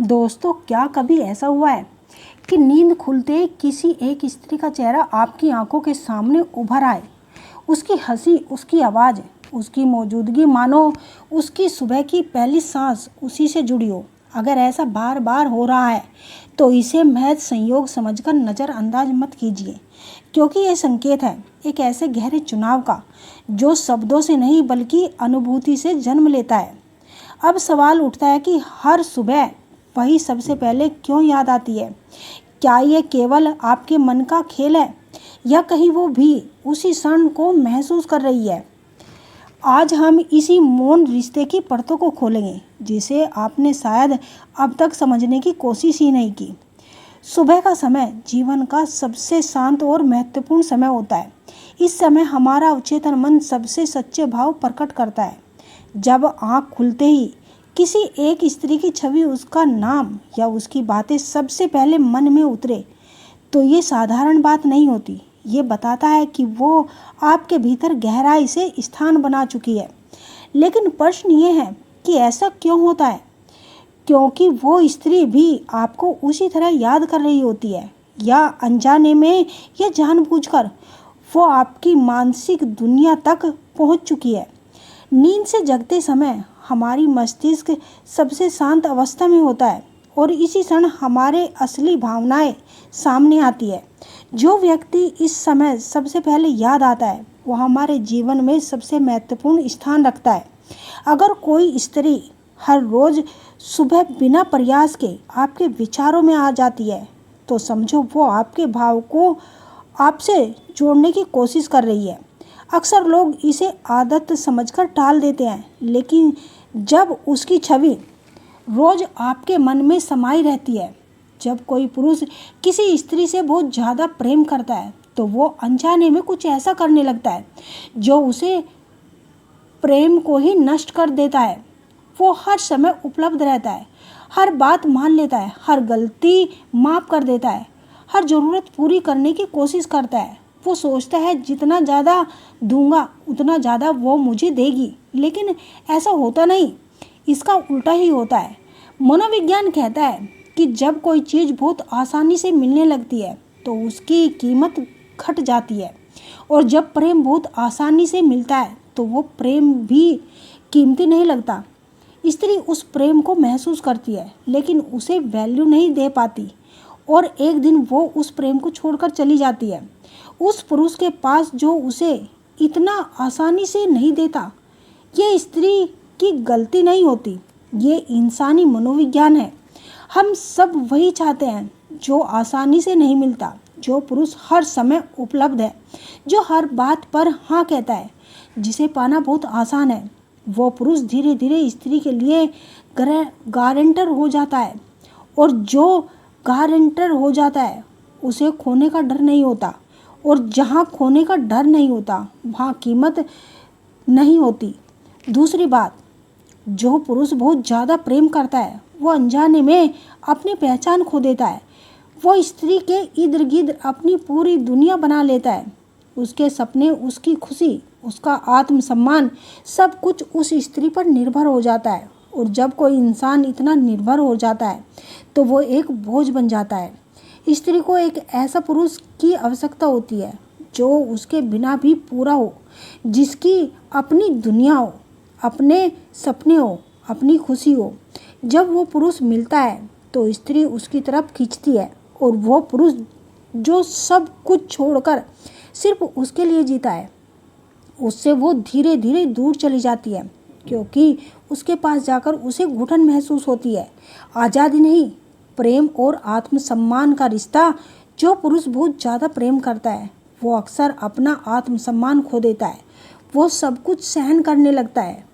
दोस्तों, क्या कभी ऐसा हुआ है कि नींद खुलते ही किसी एक स्त्री का चेहरा आपकी आंखों के सामने उभर आए? उसकी हंसी, उसकी आवाज़, उसकी मौजूदगी मानो उसकी सुबह की पहली सांस उसी से जुड़ी हो। अगर ऐसा बार बार हो रहा है तो इसे महज संयोग समझकर नज़रअंदाज मत कीजिए, क्योंकि ये संकेत है एक ऐसे गहरे चुनाव का जो शब्दों से नहीं बल्कि अनुभूति से जन्म लेता है। अब सवाल उठता है कि हर सुबह वही सबसे पहले क्यों याद आती है? क्या ये केवल आपके मन का खेल है या कहीं वो भी उसी क्षण को महसूस कर रही है? आज हम इसी मौन रिश्ते की परतों को खोलेंगे जिसे आपने शायद अब तक समझने की कोशिश ही नहीं की। सुबह का समय जीवन का सबसे शांत और महत्वपूर्ण समय होता है। इस समय हमारा अवचेतन मन सबसे सच्चे भाव प्रकट करता है। जब आँख खुलते ही किसी एक स्त्री की छवि, उसका नाम या उसकी बातें सबसे पहले मन में उतरे तो ये साधारण बात नहीं होती। ये बताता है कि वो आपके भीतर गहराई से स्थान बना चुकी है। लेकिन प्रश्न ये है कि ऐसा क्यों होता है? क्योंकि वो स्त्री भी आपको उसी तरह याद कर रही होती है, या अनजाने में या जानबूझकर वो आपकी मानसिक दुनिया तक पहुंच चुकी है। नींद से जगते समय हमारी मस्तिष्क सबसे शांत अवस्था में होता है और इसी क्षण हमारे असली भावनाएं सामने आती है। जो व्यक्ति इस समय सबसे पहले याद आता है वो हमारे जीवन में सबसे महत्वपूर्ण स्थान रखता है। अगर कोई स्त्री हर रोज सुबह बिना प्रयास के आपके विचारों में आ जाती है तो समझो वो आपके भाव को आपसे जोड़ने की कोशिश कर रही है। अक्सर लोग इसे आदत समझकर टाल देते हैं, लेकिन जब उसकी छवि रोज आपके मन में समाई रहती है। जब कोई पुरुष किसी स्त्री से बहुत ज़्यादा प्रेम करता है तो वो अनजाने में कुछ ऐसा करने लगता है जो उसे प्रेम को ही नष्ट कर देता है। वो हर समय उपलब्ध रहता है, हर बात मान लेता है, हर गलती माफ़ कर देता है, हर ज़रूरत पूरी करने की कोशिश करता है। वो सोचता है जितना ज़्यादा दूंगा उतना ज़्यादा वो मुझे देगी, लेकिन ऐसा होता नहीं, इसका उल्टा ही होता है। मनोविज्ञान कहता है कि जब कोई चीज़ बहुत आसानी से मिलने लगती है तो उसकी कीमत घट जाती है, और जब प्रेम बहुत आसानी से मिलता है तो वो प्रेम भी कीमती नहीं लगता। स्त्री उस प्रेम को महसूस करती है लेकिन उसे वैल्यू नहीं दे पाती, और एक दिन वो उस प्रेम को छोड़कर चली जाती है उस पुरुष के पास जो उसे इतना आसानी से नहीं देता। ये स्त्री की गलती नहीं होती, ये इंसानी मनोविज्ञान है। हम सब वही चाहते हैं जो आसानी से नहीं मिलता, जो पुरुष हर समय उपलब्ध है, जो हर बात पर हाँ कहता है, जिसे पाना बहुत आसान है। वो पुरुष धीरे धीरे स्त्री के लिए गारंटर हो जाता है, और जो गारंटर हो जाता है उसे खोने का डर नहीं होता, और जहाँ खोने का डर नहीं होता वहाँ कीमत नहीं होती। दूसरी बात, जो पुरुष बहुत ज़्यादा प्रेम करता है वो अनजाने में अपनी पहचान खो देता है। वो स्त्री के इर्द गिर्द अपनी पूरी दुनिया बना लेता है। उसके सपने, उसकी खुशी, उसका आत्मसम्मान, सब कुछ उस स्त्री पर निर्भर हो जाता है। और जब कोई इंसान इतना निर्भर हो जाता है तो वो एक बोझ बन जाता है। स्त्री को एक ऐसा पुरुष की आवश्यकता होती है जो उसके बिना भी पूरा हो, जिसकी अपनी दुनिया हो, अपने सपने हो, अपनी खुशी हो। जब वो पुरुष मिलता है तो स्त्री उसकी तरफ खींचती है, और वो पुरुष जो सब कुछ छोड़कर सिर्फ उसके लिए जीता है, उससे वो धीरे धीरे दूर चली जाती है, क्योंकि उसके पास जाकर उसे घुटन महसूस होती है। आज़ादी नहीं, प्रेम और आत्मसम्मान का रिश्ता। जो पुरुष बहुत ज़्यादा प्रेम करता है वो अक्सर अपना आत्मसम्मान खो देता है। वो सब कुछ सहन करने लगता है,